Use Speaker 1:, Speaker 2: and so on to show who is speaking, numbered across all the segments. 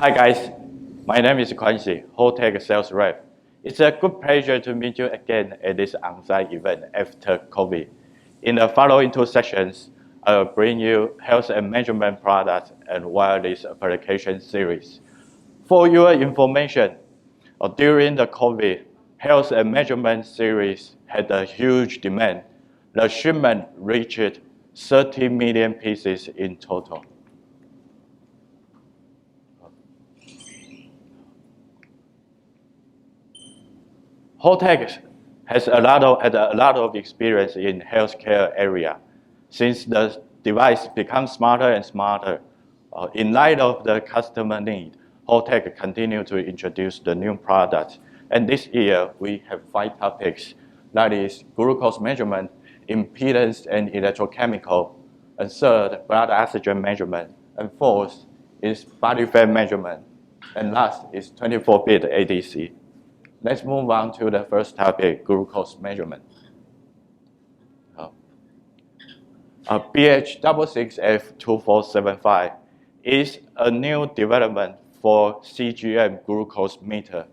Speaker 1: Hi guys, my name is Quincy, Holtek sales rep. It's a good pleasure to meet you again at this on-site event after COVID. In the following two sessions, I will bring you health and measurement products and wireless application series. For your information, during the COVID, health and measurement series had a huge demand. The shipment reached 30 million pieces in total. Holtek has had a lot of experience in healthcare area. Since the device becomes smarter and smarter, in light of the customer need, Holtek continue to introduce the new products. And this year, we have 5 topics. That is glucose measurement, impedance and electrochemical, and third, blood oxygen measurement, and fourth is body fat measurement, and last is 24-bit ADC. Let's move on to the first topic, glucose measurement. BH66F2475 is a new development for CGM glucose meter.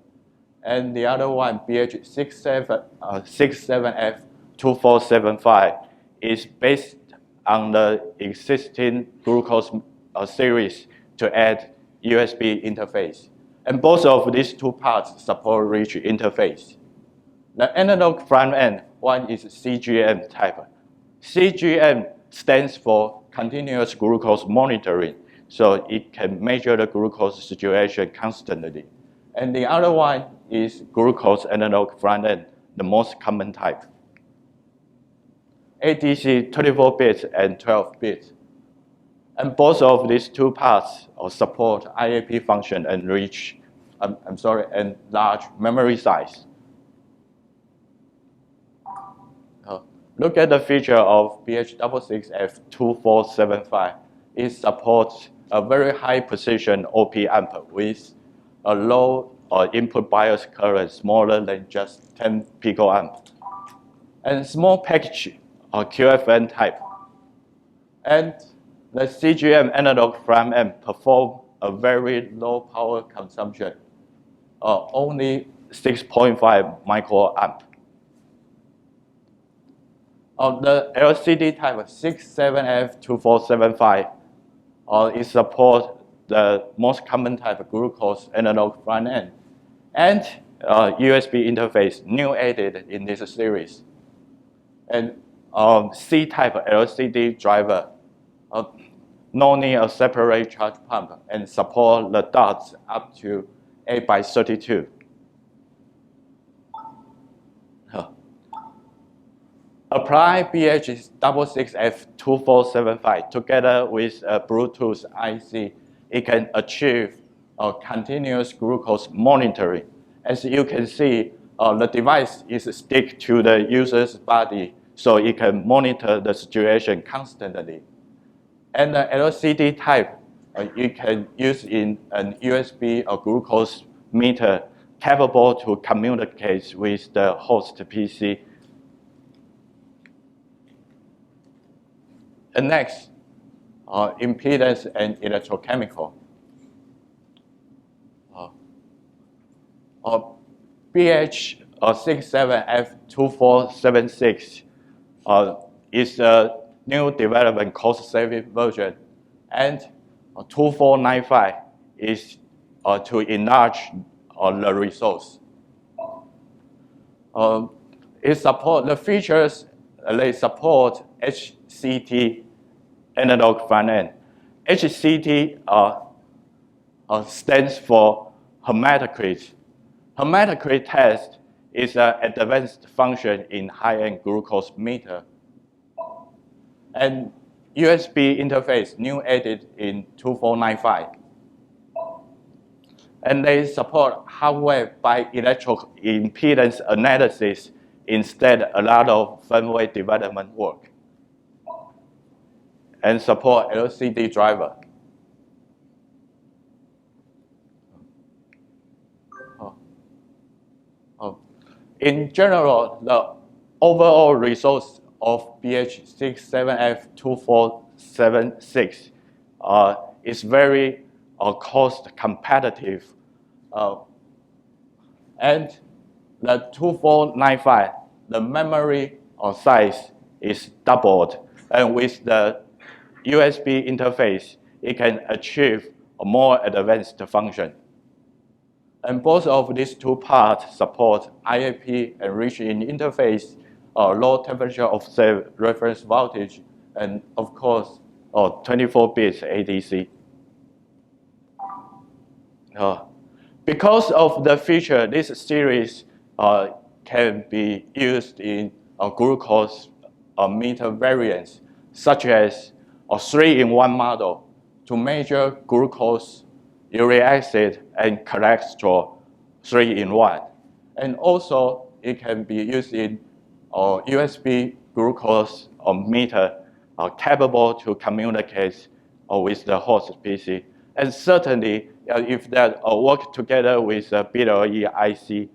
Speaker 1: And the other one, BH67F2475, is based on the existing glucose series to add USB interface. And both of these two parts support rich interface. The analog front end, one is CGM type. CGM stands for continuous glucose monitoring, so it can measure the glucose situation constantly. And the other one is glucose analog front end, the most common type. ADC 24 bits and 12 bits. And both of these two parts support IAP function and and large memory size. Look at the feature of BH66F2475. It supports a very high precision OP amp with a low input bias current smaller than just 10 picoamp. And small package QFN type. And the CGM analog front end perform a very low power consumption, only 6.5 microamp. The LCD type 67F2475, it supports the most common type of glucose analog front end and USB interface, new added in this series. And C-type LCD driver, no need a separate charge pump and support the dots up to 8x32. Apply BH66F2475 together with a Bluetooth IC. It can achieve continuous glucose monitoring. As you can see, the device is stick to the user's body, so it can monitor the situation constantly. And the LCD type, you can use in an USB or glucose meter capable to communicate with the host PC. And next, impedance and electrochemical. BH67F2476 is a new development cost-saving version, and 2495 is to enlarge the resource. It support the features. They support HCT analog front end. HCT stands for hematocrit. Hematocrit test is an advanced function in high-end glucose meter. And USB interface, new added in 2495. And they support hardware by electro-impedance analysis instead a lot of firmware development work. And support LCD driver. In general, the overall results of BH67F2476 is very cost competitive. And the 2495, the memory size is doubled. And with the USB interface, it can achieve a more advanced function. And both of these two parts support IAP and rich-in interface, low temperature offset reference voltage, and of course, 24-bit ADC. Because of the feature, this series can be used in glucose meter variants, such as a 3-in-1 model to measure glucose, uric acid, and cholesterol 3-in-1. And also, it can be used in USB glucose meter capable to communicate with the host PC. And certainly, if that work together with a BLE IC,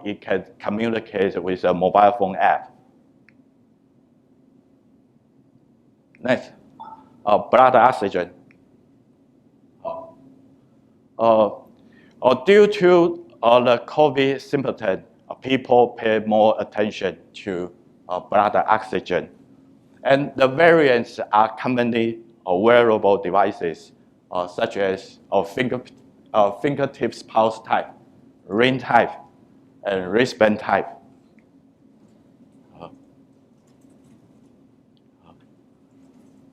Speaker 1: it can communicate with a mobile phone app. Next, blood oxygen. Due to the COVID symptom, people pay more attention to blood oxygen. And the variants are commonly wearable devices, such as fingertips pulse type, ring type, and wristband type.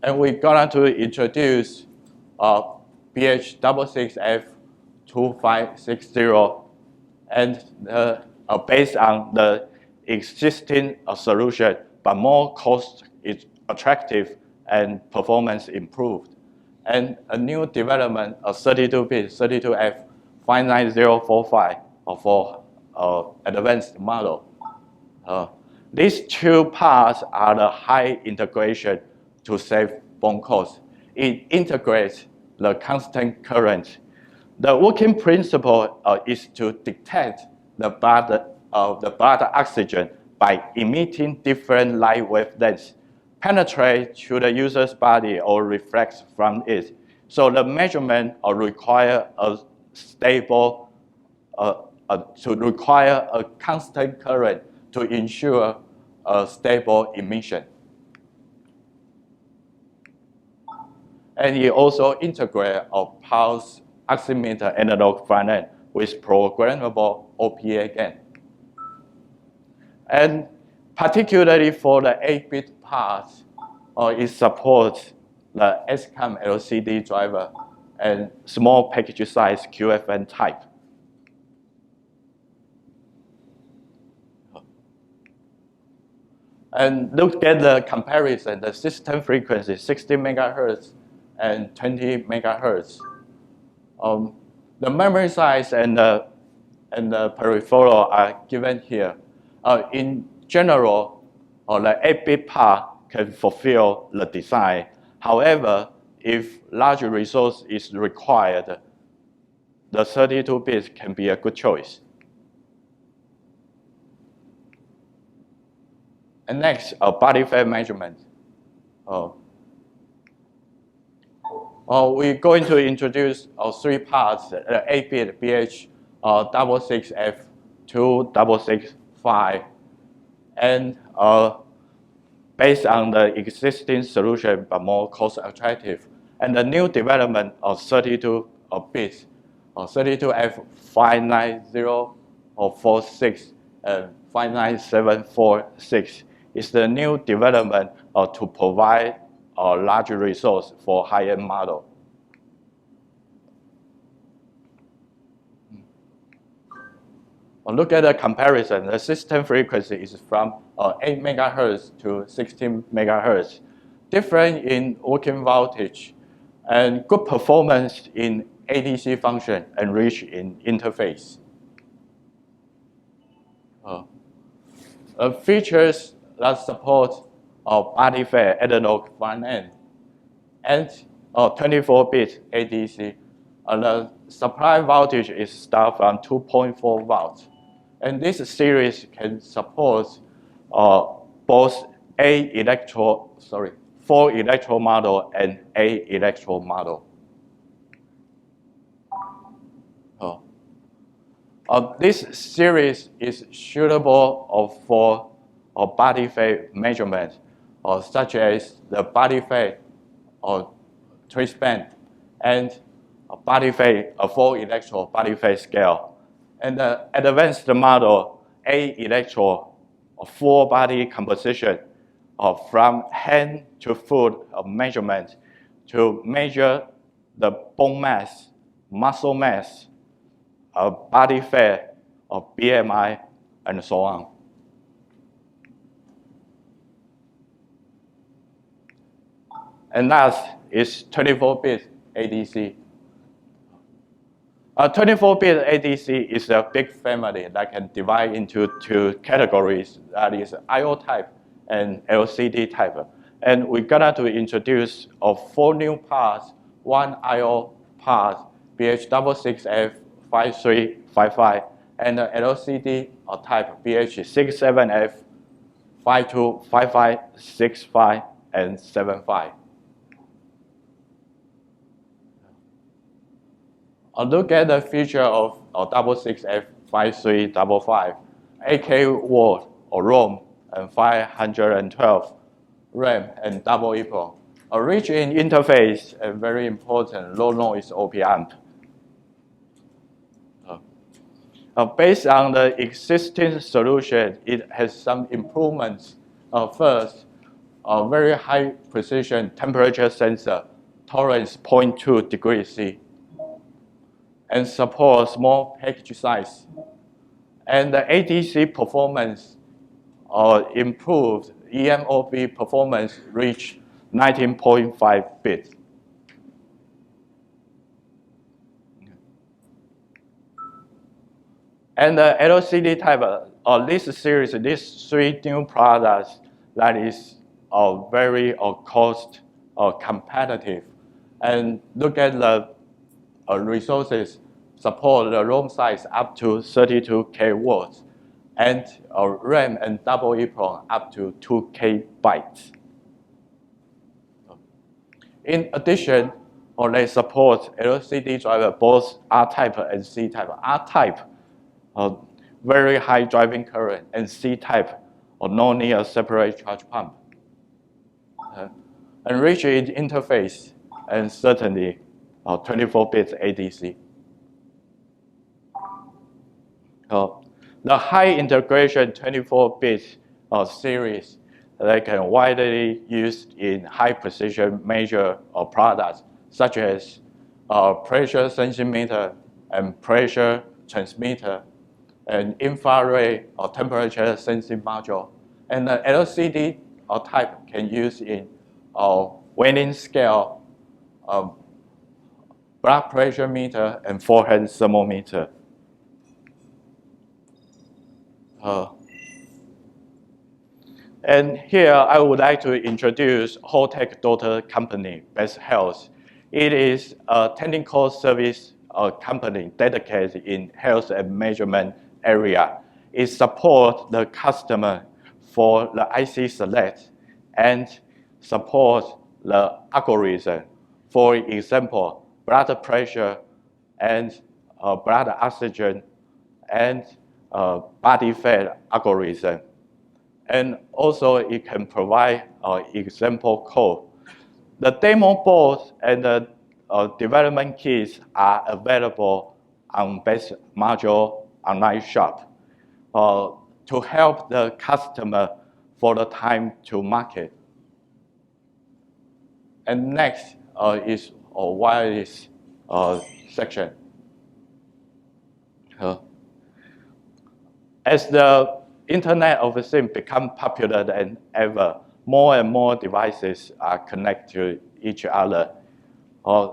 Speaker 1: And we're going to introduce BH66F2560, and based on the existing solution, but more cost is attractive and performance improved. And a new development, a 32-bit 32F59045 for advanced model. These two parts are the high integration to save BOM cost. It integrates the constant current. The working principle is to detect the blood oxygen by emitting different light wavelengths, penetrate to the user's body or reflects from it. So the measurement require a stable, require a constant current to ensure a stable emission. And it also integrates a pulse oximeter analog front end with programmable OPA gain. And particularly for the 8-bit parts, it supports the SCOM LCD driver and small package size QFN type. And look at the comparison, the system frequency, 60 megahertz and 20 megahertz. The memory size and the peripheral are given here. In general, the 8-bit part can fulfill the design. However, if larger resource is required, the 32-bit can be a good choice. And next, body fat measurement. We're going to introduce 3 parts, 8-bit BH66F2665, and based on the existing solution, but more cost attractive. And the new development of 32 bits, 32F59046 and 59746 is the new development to provide a larger resource for high-end model. Look at the comparison. The system frequency is from 8 megahertz to 16 megahertz, different in working voltage, and good performance in ADC function and rich in interface. Features that support body fat analog front end and 24-bit ADC. The supply voltage is start from 2.4 volts. And this series can support both 4 electro model and 8 electro model. This series is suitable for body fat measurement, such as the body fat twist band and body fat, a full electro body fat scale. And the advanced model, A electro, full body composition from hand to foot measurement to measure the bone mass, muscle mass, body fat, BMI, and so on. And last is 24-bit ADC. 24-bit ADC is a big family that can divide into two categories, that is I/O type and LCD type. And we're gonna to introduce 4 new parts, one I/O part, BH66F5355, and the LCD type BH67F525565 and 75. Look at the feature of 66F5355, 8K word or ROM and 512 RAM and double EEPROM. A rich in interface and very important low noise OP amp. Based on the existing solution, it has some improvements. First, a very high precision temperature sensor, tolerance 0.2 degrees C, and supports small package size. And the ADC performance improved. EMOB performance reached 19.5 bits. And the LCD type, this series, these 3 new products that is very cost competitive. And look at the resources, support the ROM size up to 32K watts, and RAM and double EEPROM up to 2K bytes. In addition, they support LCD driver, both R-type and C-type. R-type, very high driving current, and C-type, no need a separate charge pump. And rich in interface, and certainly 24-bit ADC. The high integration 24-bit series that can widely used in high precision measure products such as pressure sensing meter and pressure transmitter and infrared or temperature sensing module. And the LCD type can use in weighing scale, blood pressure meter, and forehead thermometer. And here I would like to introduce Holtek daughter company, Best Health. It is a technical service company dedicated in health and measurement area. It supports the customer for the IC select and supports the algorithm. For example, blood pressure and blood oxygen and body fat algorithm. And also it can provide example code. The demo board and the development kits are available on Best Module online shop to help the customer for the time to market. And next is a wireless section. As the Internet of Things become popular than ever, more and more devices are connected to each other.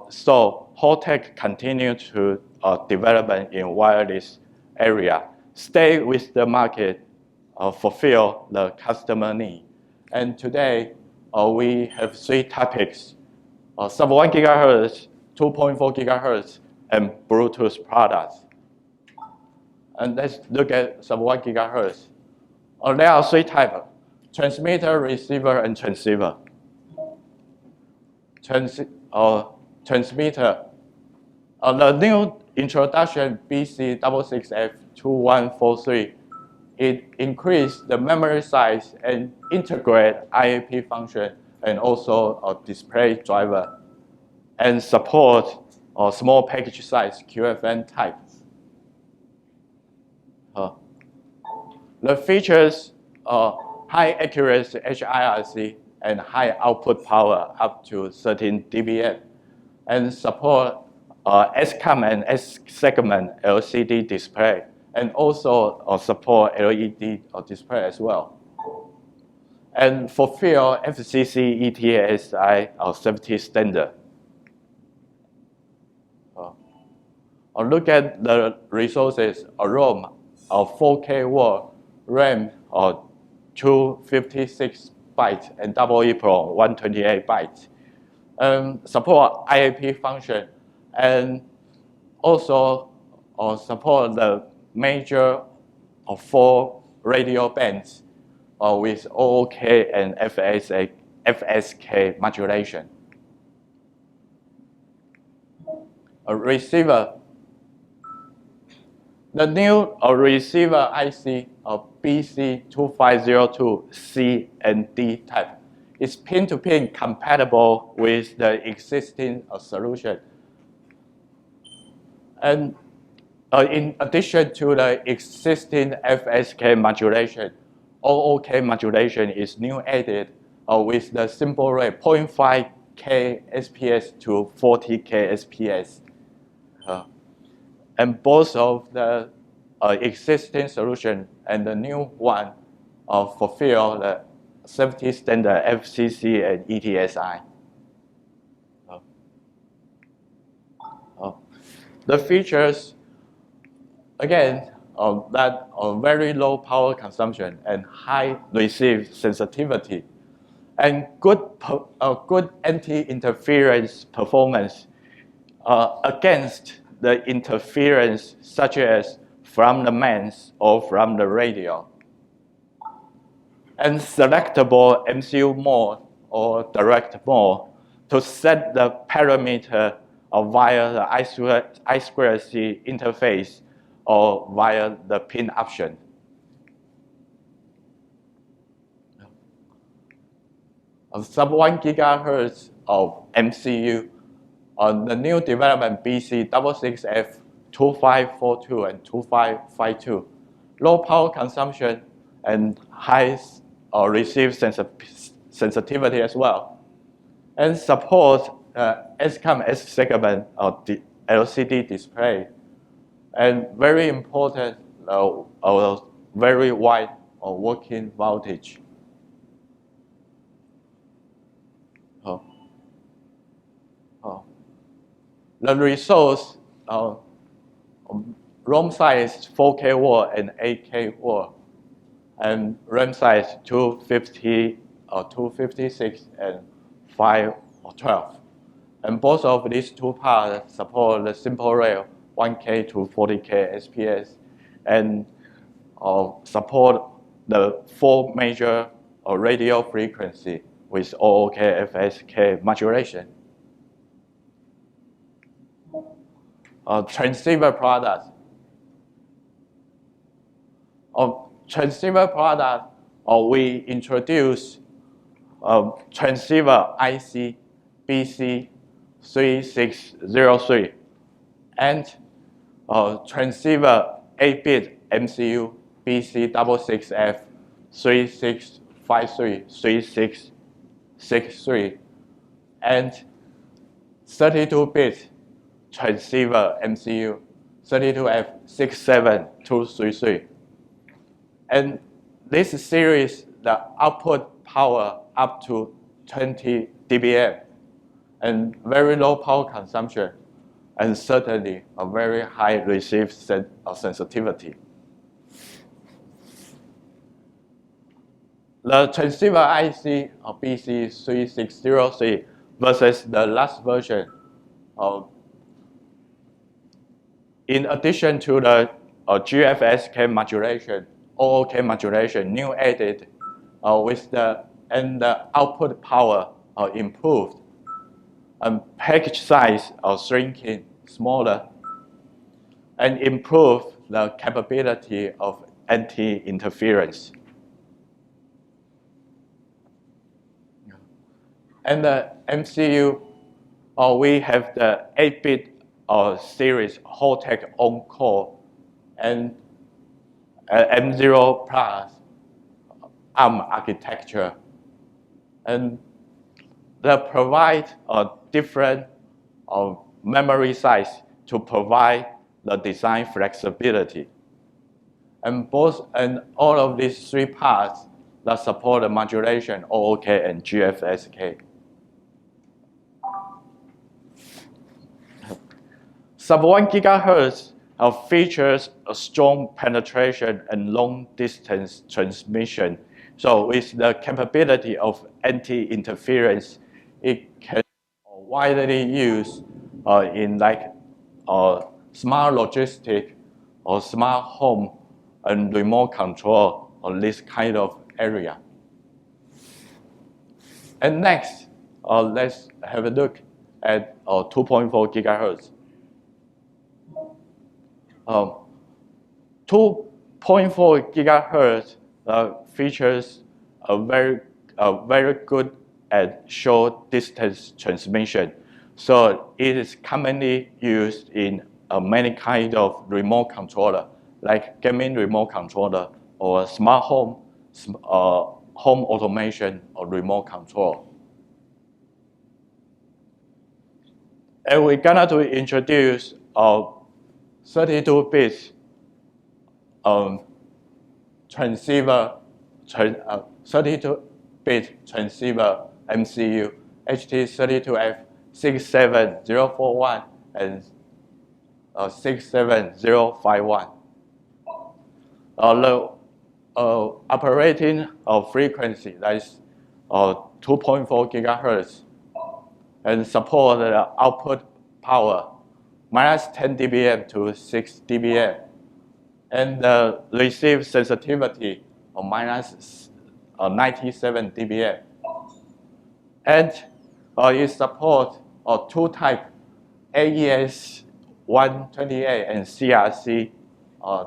Speaker 1: So Holtek continue to develop in wireless area, stay with the market, fulfill the customer need. And today we have 3 topics: sub-1 GHz, 2.4 GHz, and Bluetooth products. And let's look at sub-1 GHz. There are 3 types: transmitter, receiver, and transceiver. Transmitter. The new introduction BC66F2143, it increased the memory size and integrate IAP function and also a display driver, and support a small package size QFN type. The features are high accuracy HIRC and high output power up to 13 dBm, and support S-CAM and S-segment LCD display, and also support LED display as well, and fulfill FCC ETSI safety standard. Look at the resources: a ROM of 4K word, RAM of 256 bytes, and EEPROM 128 bytes. Support IAP function, and also support the major 4 radio bands with OOK and FSK modulation. A receiver. The new receiver IC of BC2502C and D type is pin-to-pin compatible with the existing solution. And in addition to the existing FSK modulation, OOK modulation is new added with the simple rate 0.5K SPS to 40K SPS. And both of the existing solution and the new one fulfill the safety standard FCC and ETSI. The features, again, that very low power consumption and high receive sensitivity, and good anti-interference performance against the interference such as from the mains or from the radio, and selectable MCU mode or direct mode to set the parameter via the I2C interface or via the pin option. Sub-1 GHz of MCU on the new development BC66F2542 and 2552, low power consumption and high receive sensitivity as well, and support S-CAM S-segment LCD display, and very important, very wide working voltage. The resource, ROM size 4K word and 8K word, and RAM size 250, 256 and 512. And both of these two parts support the simple rail 1K to 40K SPS, and support the 4 major radio frequency with OOK FSK modulation. Transceiver products. Transceiver product, we introduce transceiver IC BC3603 and transceiver 8-bit MCU BC66F3653, 3663, and 32-bit transceiver MCU 32F67233. And this series, the output power up to 20 dBm, and very low power consumption, and certainly a very high receive sensitivity. The transceiver IC of BC3603 versus the last version, in addition to the GFSK modulation, OOK modulation, new added with the output power improved, and package size shrinking smaller, and improve the capability of anti-interference. And the MCU, we have the 8-bit series Holtek on-core and M0 plus ARM architecture. And they provide a different memory size to provide the design flexibility. And all of these three parts that support the modulation, OOK and GFSK. Sub-1 GHz features a strong penetration and long-distance transmission. So with the capability of anti-interference, it can be widely used in smart logistics or smart home and remote control on this kind of area. And next, let's have a look at 2.4 GHz. 2.4 GHz features a very good at short distance transmission. So it is commonly used in many kinds of remote controller, like gaming remote controller or smart home, home automation or remote control. And we're gonna to introduce 32-bit transceiver, 32-bit transceiver MCU, HT32F67041 and 67051. The operating frequency, that is 2.4 GHz, and support the output power minus 10 dBm to 6 dBm, and the receive sensitivity of minus 97 dBm. And it supports two types, AES 128 and CRC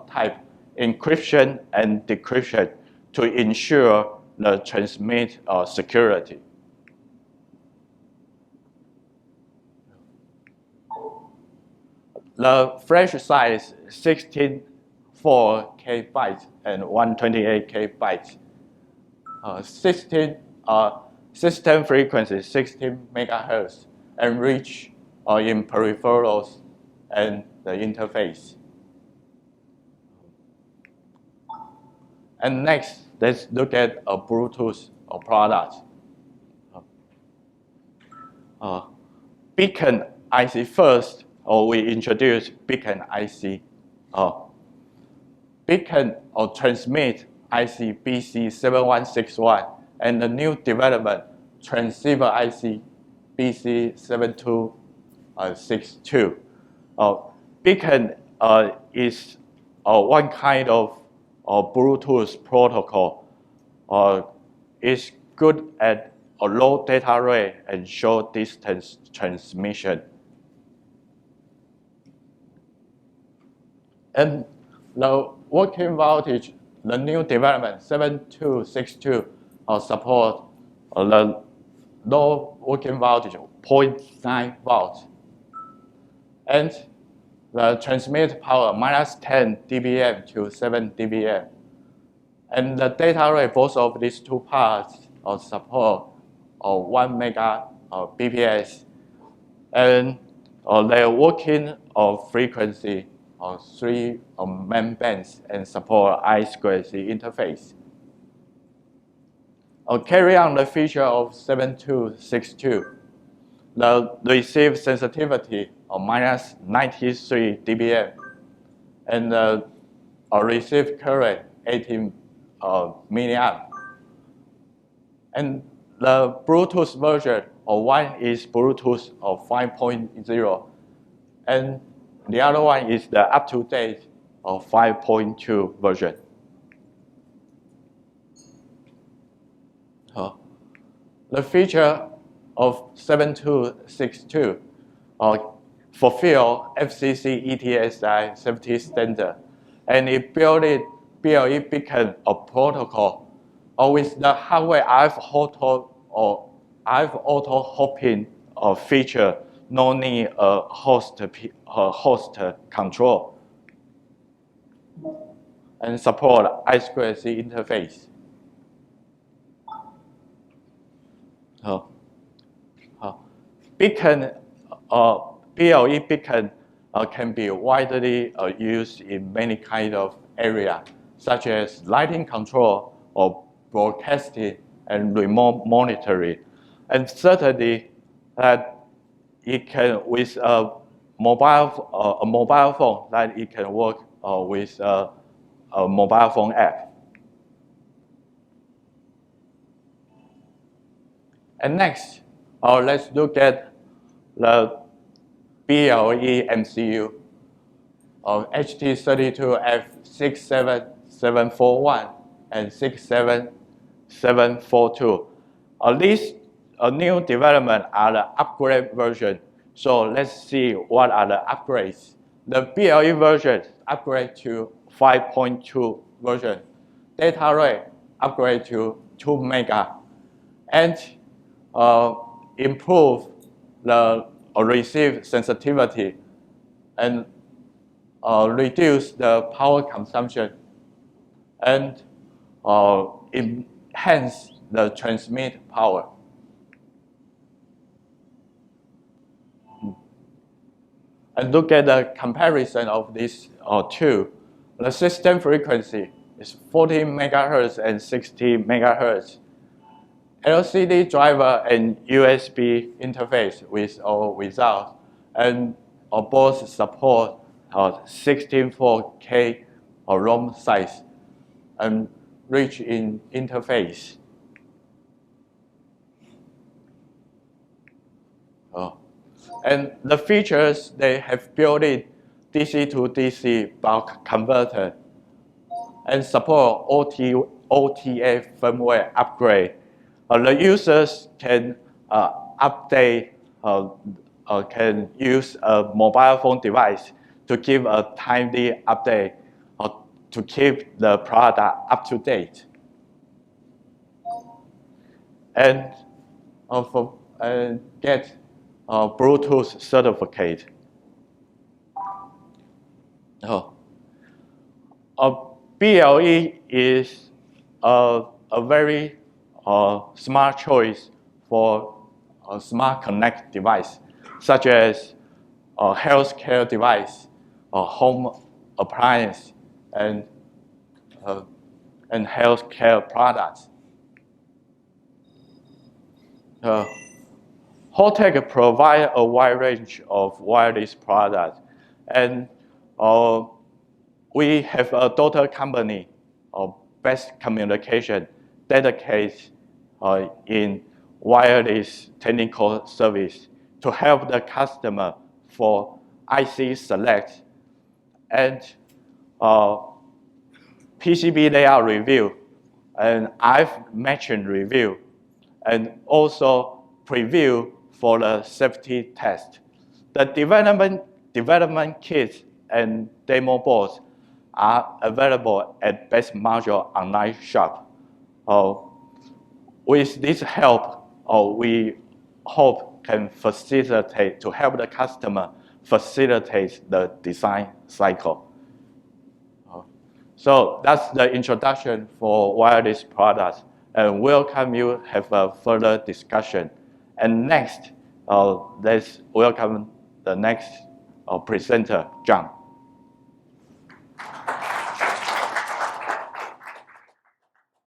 Speaker 1: type encryption and decryption to ensure the transmit security. The flash size 64K bytes and 128K bytes. System frequency 16 MHz and reach in peripherals and the interface. And next, let's look at a Bluetooth product. Beacon IC first. We introduce Beacon IC. Beacon transmit IC BC7161 and the new development transceiver IC BC7262. Beacon is one kind of Bluetooth protocol. It's good at a low data rate and short distance transmission. And the working voltage, the new development 7262 support the low working voltage 0.9 volts. And the transmit power minus 10 dBm to 7 dBm. And the data rate, both of these two parts support 1 Mbps. And their working frequency 3 main bands and support I2C interface. Carry on the feature of 7262. The receive sensitivity of minus 93 dBm and the receive current 18 milliamp. And the Bluetooth version one is Bluetooth 5.0 and the other one is the up-to-date 5.2 version. The feature of 7262 fulfill FCC ETSI safety standard, and it built BLE beacon of protocol, or with the hardware RF auto hopping feature, no need a host control, and support I2C interface. Beacon, BLE beacon can be widely used in many kind of areas, such as lighting control or broadcasting and remote monitoring. And certainly that it can, with a mobile phone, that it can work with a mobile phone app. And next, let's look at the BLE MCU of HT32F67741 and 67742. These new development are the upgrade version. So let's see what are the upgrades. The BLE version upgrade to 5.2 version. Data rate upgrade to 2 mega. And improve the receive sensitivity and reduce the power consumption and enhance the transmit power. And look at the comparison of these two. The system frequency is 40 megahertz and 60 megahertz. LCD driver and USB interface with or without, and both support 16.4K ROM size and rich in interface. And the features, they have built in DC to DC buck converter and support OTA firmware upgrade. The users can update, can use a mobile phone device to give a timely update to keep the product up to date. And get Bluetooth certificate. BLE is a very smart choice for a smart connect device, such as a healthcare device, a home appliance, and healthcare products. Holtek provides a wide range of wireless products, and we have a daughter company of Best Communication dedicated in wireless technical service to help the customer for IC select and PCB layout review and RF matching review, and also preview for the safety test. The development kits and demo boards are available at Best Module online shop. With this help, we hope can facilitate to help the customer facilitate the design cycle. So that's the introduction for wireless products, and welcome you have a further discussion. And next, let's welcome the next presenter, John.